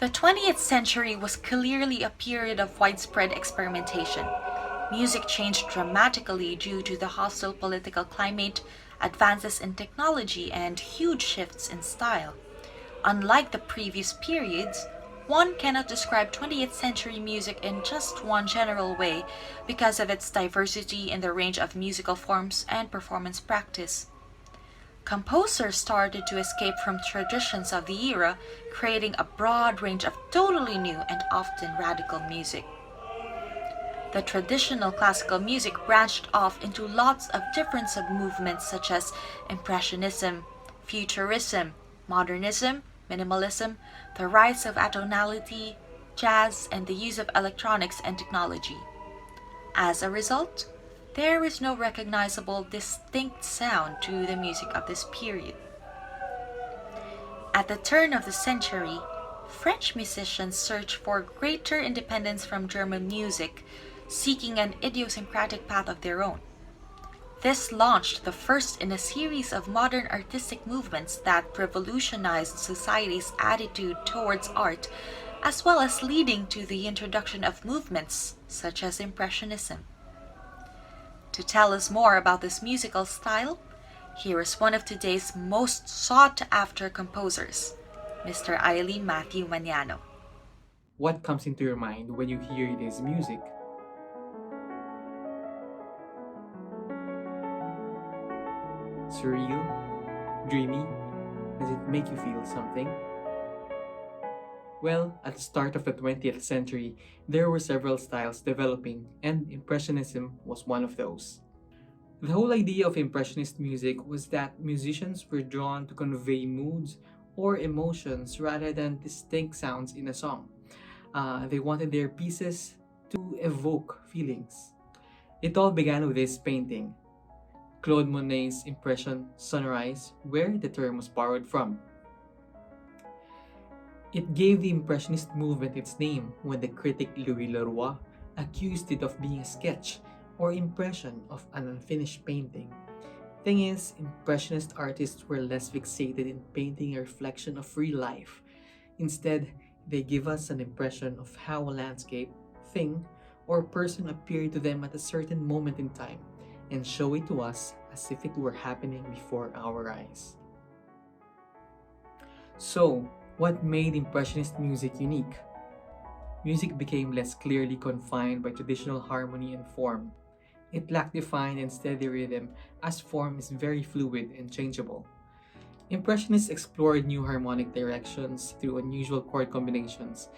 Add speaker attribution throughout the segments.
Speaker 1: The 20th century was clearly a period of widespread experimentation. Music changed dramatically due to the hostile political climate, advances in technology, and huge shifts in style. Unlike the previous periods, one cannot describe 20th century music in just one general way because of its diversity in the range of musical forms and performance practice. Composers started to escape from traditions of the era, creating a broad range of totally new and often radical music. The traditional classical music branched off into lots of different submovements such as Impressionism, Futurism, Modernism, Minimalism, the rise of atonality, jazz, and the use of electronics and technology. As a result, there is no recognizable distinct sound to the music of this period. At the turn of the century, French musicians searched for greater independence from German music, seeking an idiosyncratic path of their own. This launched the first in a series of modern artistic movements that revolutionized society's attitude towards art, as well as leading to the introduction of movements such as Impressionism. To tell us more about this musical style, here is one of today's most sought-after composers, Mr. ILY MANiANO.
Speaker 2: What comes into your mind when you hear this music? Surreal? Dreamy? Does it make you feel something? Well, at the start of the 20th century, there were several styles developing, and Impressionism was one of those. The whole idea of Impressionist music was that musicians were drawn to convey moods or emotions rather than distinct sounds in a song. They wanted their pieces to evoke feelings. It all began with this painting, Claude Monet's impression Sunrise, where the term was borrowed from. It gave the Impressionist movement its name when the critic Louis Leroy accused it of being a sketch or impression of an unfinished painting. Thing is, Impressionist artists were less fixated in painting a reflection of real life. Instead, they give us an impression of how a landscape, thing, or person appeared to them at a certain moment in time and show it to us as if it were happening before our eyes. So, what made Impressionist music unique? Music became less clearly confined by traditional harmony and form. It lacked defined and steady rhythm, as form is very fluid and changeable. Impressionists explored new harmonic directions through unusual chord combinations,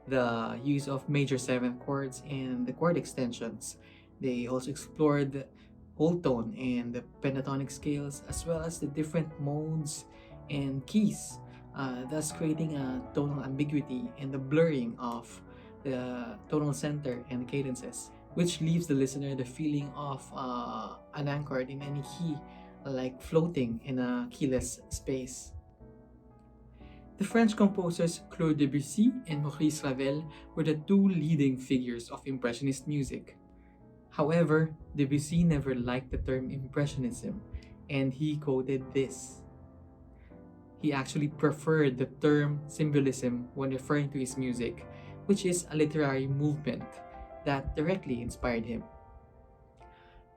Speaker 2: the use of major seventh chords and the chord extensions. They also explored the whole tone and the pentatonic scales, as well as the different modes and keys, thus creating a tonal ambiguity and the blurring of the tonal center and cadences, which leaves the listener the feeling of unanchored in any key, like floating in a keyless space. The French composers Claude Debussy and Maurice Ravel were the two leading figures of Impressionist music. However, Debussy never liked the term Impressionism, and he quoted this. He actually preferred the term symbolism when referring to his music, which is a literary movement that directly inspired him.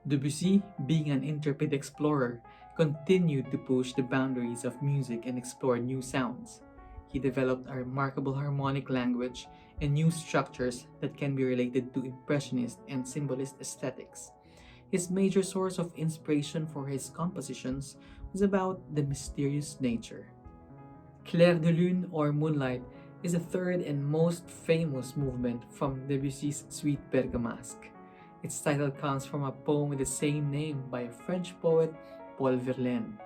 Speaker 2: Debussy, being an intrepid explorer, continued to push the boundaries of music and explore new sounds. He developed a remarkable harmonic language and new structures that can be related to Impressionist and Symbolist aesthetics. His major source of inspiration for his compositions was about the mysterious nature. Clair de Lune or Moonlight is the third and most famous movement from Debussy's Suite Bergamasque. Its title comes from a poem with the same name by a French poet, Paul Verlaine.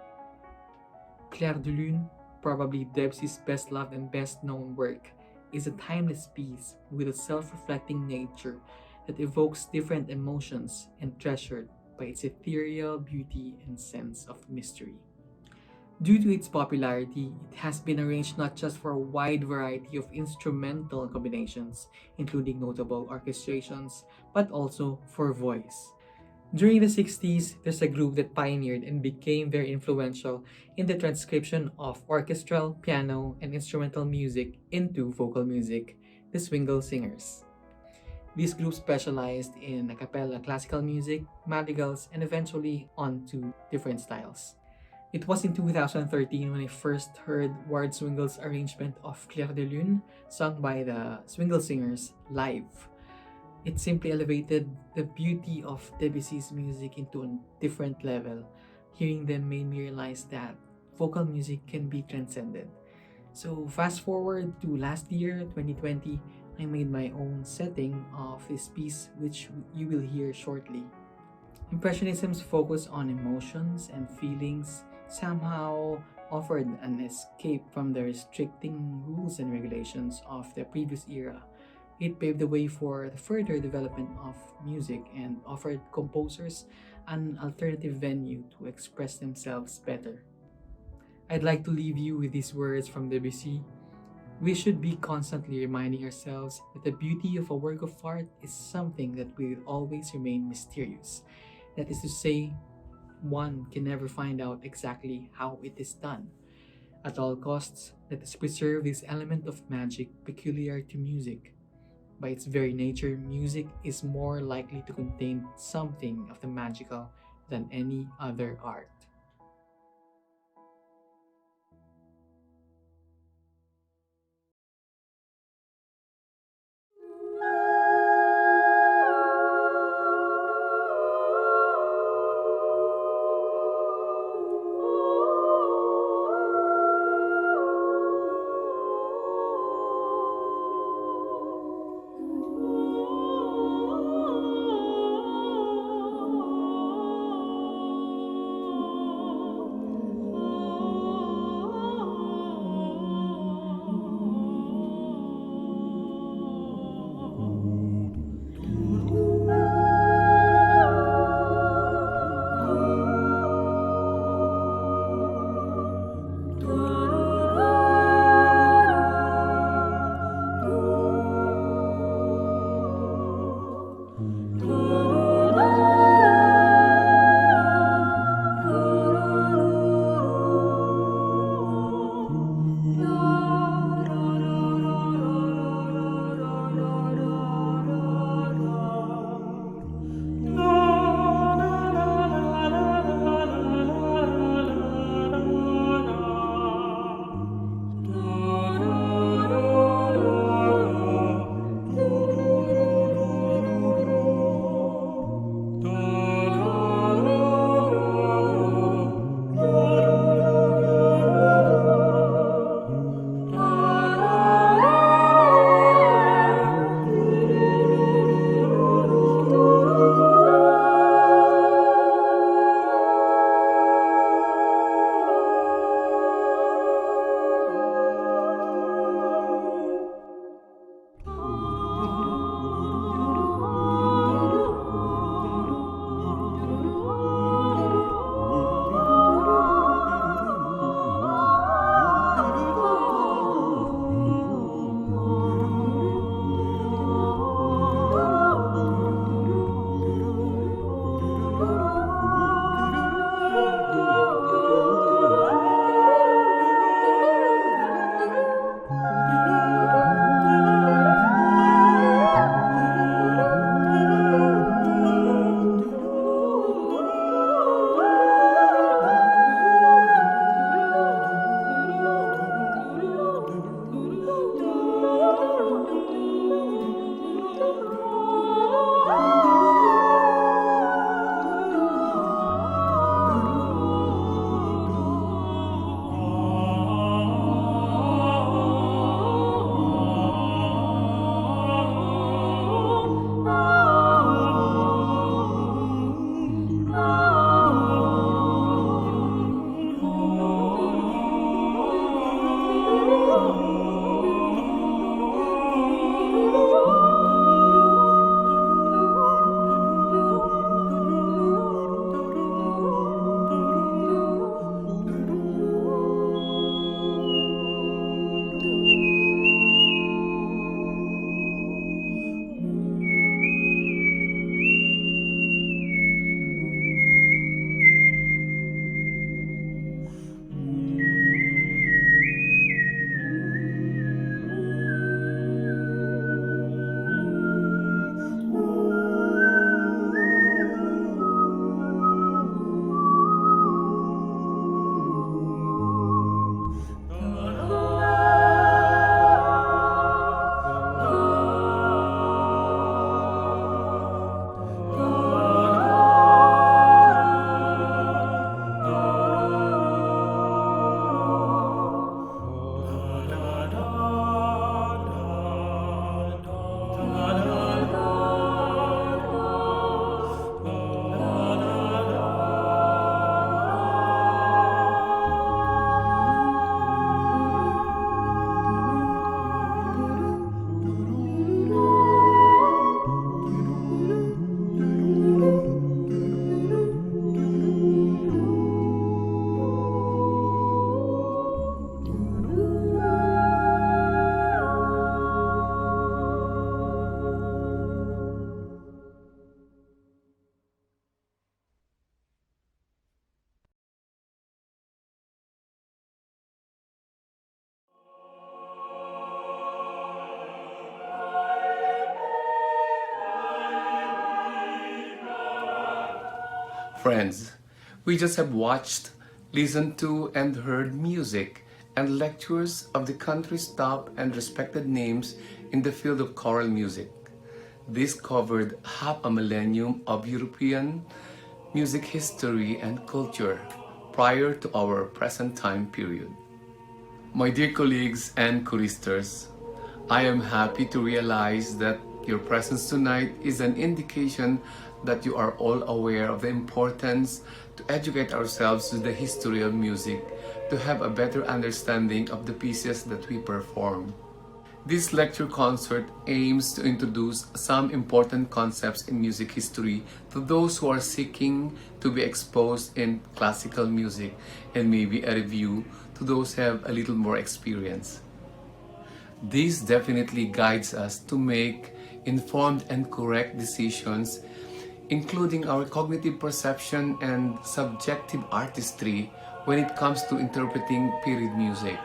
Speaker 2: Clair de Lune, probably Debussy's best loved and best known work, is a timeless piece with a self-reflecting nature that evokes different emotions and treasured by its ethereal beauty and sense of mystery. Due to its popularity, it has been arranged not just for a wide variety of instrumental combinations, including notable orchestrations, but also for voice. During the 60s, there's a group that pioneered and became very influential in the transcription of orchestral, piano, and instrumental music into vocal music, the Swingle Singers. These groups specialized in a cappella classical music, madrigals, and eventually onto different styles. It was in 2013 when I first heard Ward Swingle's arrangement of Clair de Lune, sung by the Swingle Singers live. It simply elevated the beauty of Debussy's music into a different level. Hearing them made me realize that vocal music can be transcended. So, fast forward to last year, 2020, I made my own setting of this piece, which you will hear shortly. Impressionism's focus on emotions and feelings somehow offered an escape from the restricting rules and regulations of the previous era. It paved the way for the further development of music and offered composers an alternative venue to express themselves better. I'd like to leave you with these words from Debussy. We should be constantly reminding ourselves that the beauty of a work of art is something that will always remain mysterious. That is to say, one can never find out exactly how it is done. At all costs, let us preserve this element of magic peculiar to music. By its very nature, music is more likely to contain something of the magical than any other art.
Speaker 3: Friends, we just have watched, listened to, and heard music and lectures of the country's top and respected names in the field of choral music. This covered half a millennium of European music history and culture prior to our present time period. My dear colleagues and choristers, I am happy to realize that your presence tonight is an indication that you are all aware of the importance to educate ourselves with the history of music to have a better understanding of the pieces that we perform. This lecture concert aims to introduce some important concepts in music history to those who are seeking to be exposed in classical music, and maybe a review to those who have a little more experience. This definitely guides us to make informed and correct decisions, including our cognitive perception and subjective artistry when it comes to interpreting period music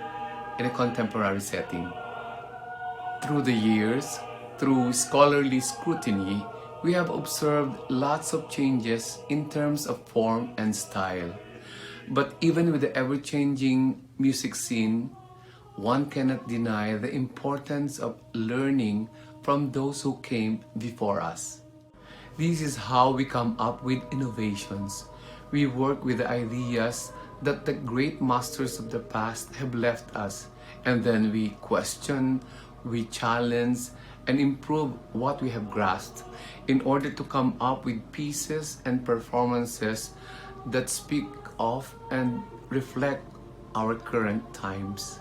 Speaker 3: in a contemporary setting. Through the years, through scholarly scrutiny, we have observed lots of changes in terms of form and style. But even with the ever-changing music scene, one cannot deny the importance of learning from those who came before us. This is how we come up with innovations. We work with the ideas that the great masters of the past have left us, and then we question, we challenge, and improve what we have grasped in order to come up with pieces and performances that speak of and reflect our current times.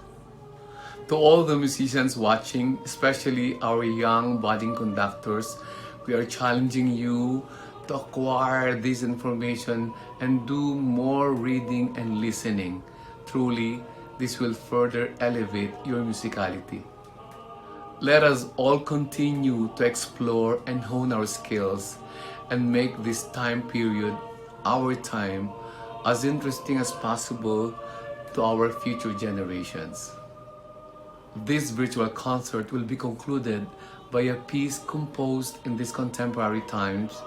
Speaker 3: To all the musicians watching, especially our young budding conductors, we are challenging you to acquire this information and do more reading and listening. Truly, this will further elevate your musicality. Let us all continue to explore and hone our skills and make this time period, our time, as interesting as possible to our future generations. This virtual concert will be concluded by a piece composed in these contemporary times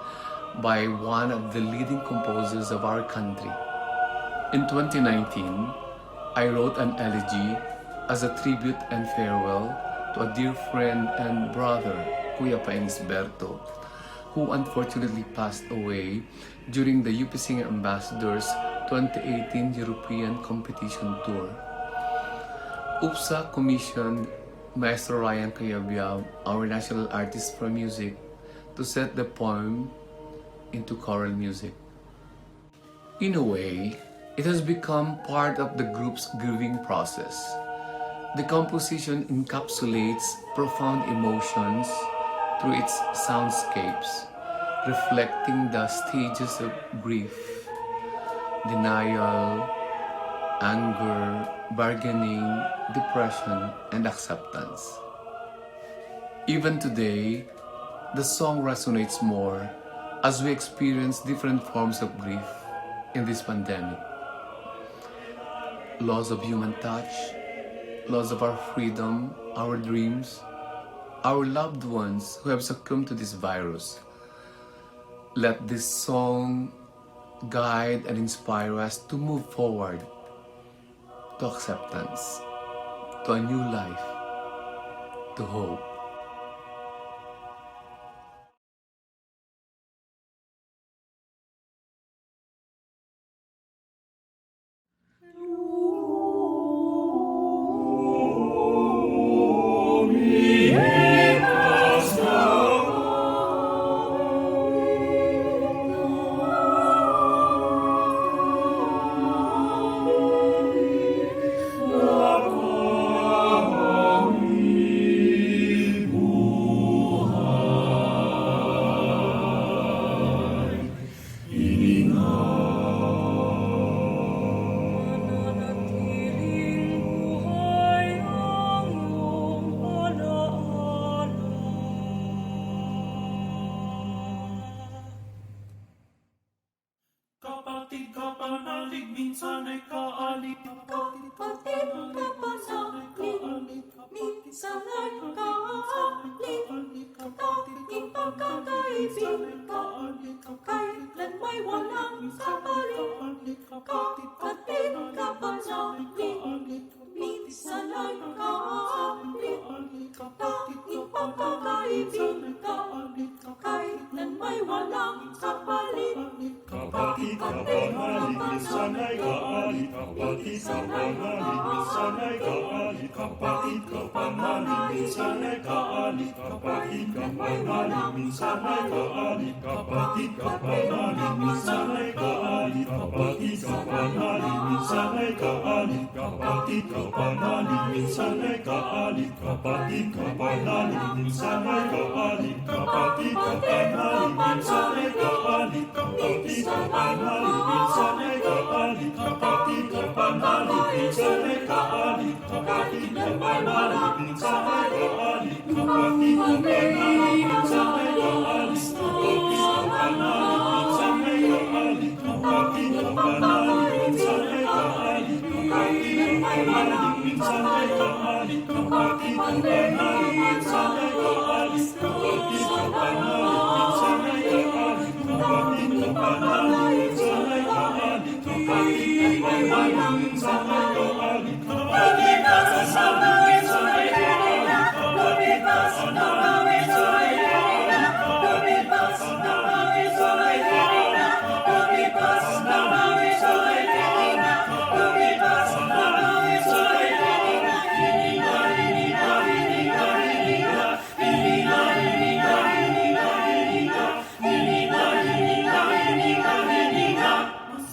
Speaker 3: by one of the leading composers of our country. In 2019, I wrote an elegy as a tribute and farewell to a dear friend and brother, Kuya Berto, who unfortunately passed away during the UPSA Ambassadors 2018 European Competition Tour. UPSA commissioned Maestro Ryan Cayabyab, our national artist for music, to set the poem into choral music. In a way, it has become part of the group's grieving process. The composition encapsulates profound emotions through its soundscapes, reflecting the stages of grief, denial, anger, bargaining, depression, and acceptance. Even today, the song resonates more as we experience different forms of grief in this pandemic. Loss of human touch, loss of our freedom, our dreams, our loved ones who have succumbed to this virus. Let this song guide and inspire us to move forward to acceptance, to a new life, to hope.
Speaker 4: Kapatid ka panalig, minsan ay kaalig. Kapatid ka panalig, minsan ay kaalig. Tanging pagkakaibig ka, kailan may walang ka. minsan ay kaalit, kapatid kapanalig, minsan ay kaalit, kapatid kapanalig, minsan ay kaalit, kapatid kapanalig, minsan ay kaalit, kapatid kapanalig, minsan ay kaalit, kapatid kapanalig, minsan ay kaalit, kapatid kapanalig, minsan ay kaalit, kapatid kapanalig, minsan ay kaalit, kapatid kapanalig, minsan ay kaalit, kapatid kapanalig, minsan ay kaalit, kapatid kapanalig, minsan ay kaalit, kapatid kapanalig, minsan ay kaalit, kapatid kapanalig, minsan ay kaalit, kapatid kapanalig, minsan ay kaalit, kapatid kapanalig, minsan ay kaalit, kapatid kapanalig, minsan ay kaalit, kapatid kapanalig, minsan ay kaalit, kapatid kapanalig, minsan ay kaalit, kapatid kapanalig, minsan ay kaalit, kapatid kapanalig, minsan ay kaalit, kapatid kasama, minsan ay kaalit, kapatid kasama, minsan ay kaalit, kapatid kasama, minsan ay kaalit, kapatid kasama, minsan ay kaalit, kapatid kasama, minsan ay kaalit, hiniga, hiniga, hiniga, hiniga, hiniga, hiniga, hiniga, hiniga, hiniga, hiniga, hiniga, hiniga.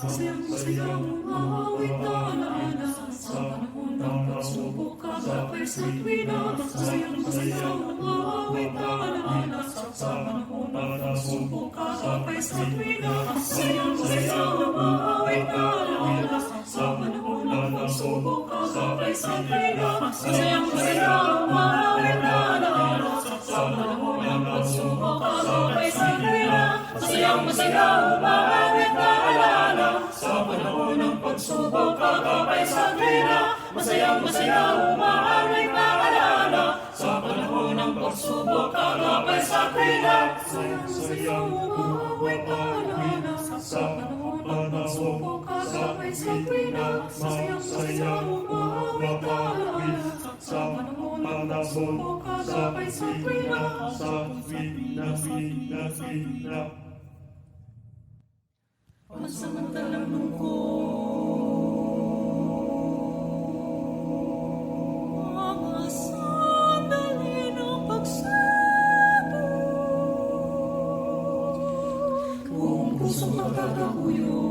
Speaker 4: Masayang masayang umawit na alaala sa panahon ng pagsubok kasabay sa tuwina. Masayang masayang umawit na alaala sa panahon ng pagsubok kasabay sa tuwina. Masayang masayang umawit na alaala sa panahon ng pagsubok kasabay sa tuwina. Masayang masayang umawit na alaala sa panahon ng pagsubok kasabay sa tuwina. Masayang masayang umawit na alaala sa panahon ng pagsubok kakabay sa tuwina. Masayang masayang umawit na alaala sa panahon ng pagsubok kakabay sa tuwina. Masayang masayang umawit na alaala sa panahon ng pagsubok kakabay sa tuwina. Masayang masayang umawit na alaala sa panahon ng pagsubok kakabay sa tuwina. Sa tuwina, tuwina, tuwina. Pansamantalang lungkot, mga sandali ng pagsabot, buong pusong pagkakakuyo.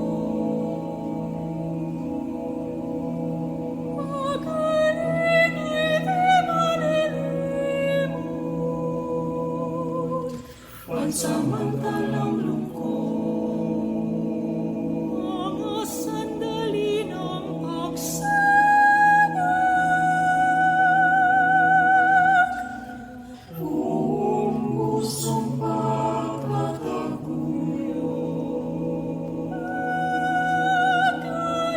Speaker 4: Magaling ay di malilimot, pansamantalang lungkot. Sandali ng pagsabak, buong pusong pagkakaguyo. Magaling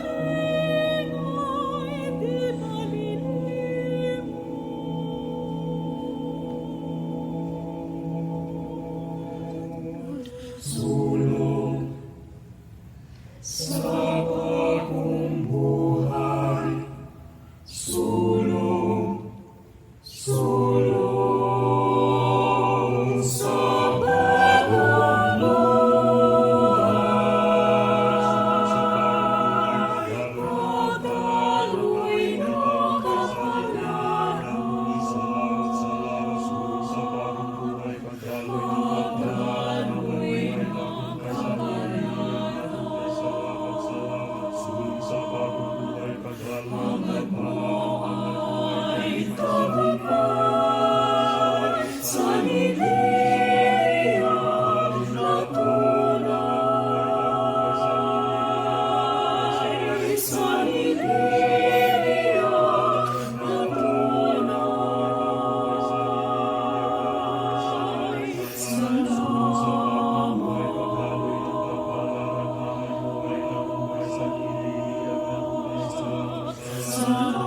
Speaker 4: ay di malilimot, sulong sa bagong buhay, sulong, sulong sa bagong buhay, pagdaloy na kapalaran, pagdaloy na kapalaran. Angat mo ay tagumpay sa nililihan na tunay, sa nililihan na tunay. Salamat.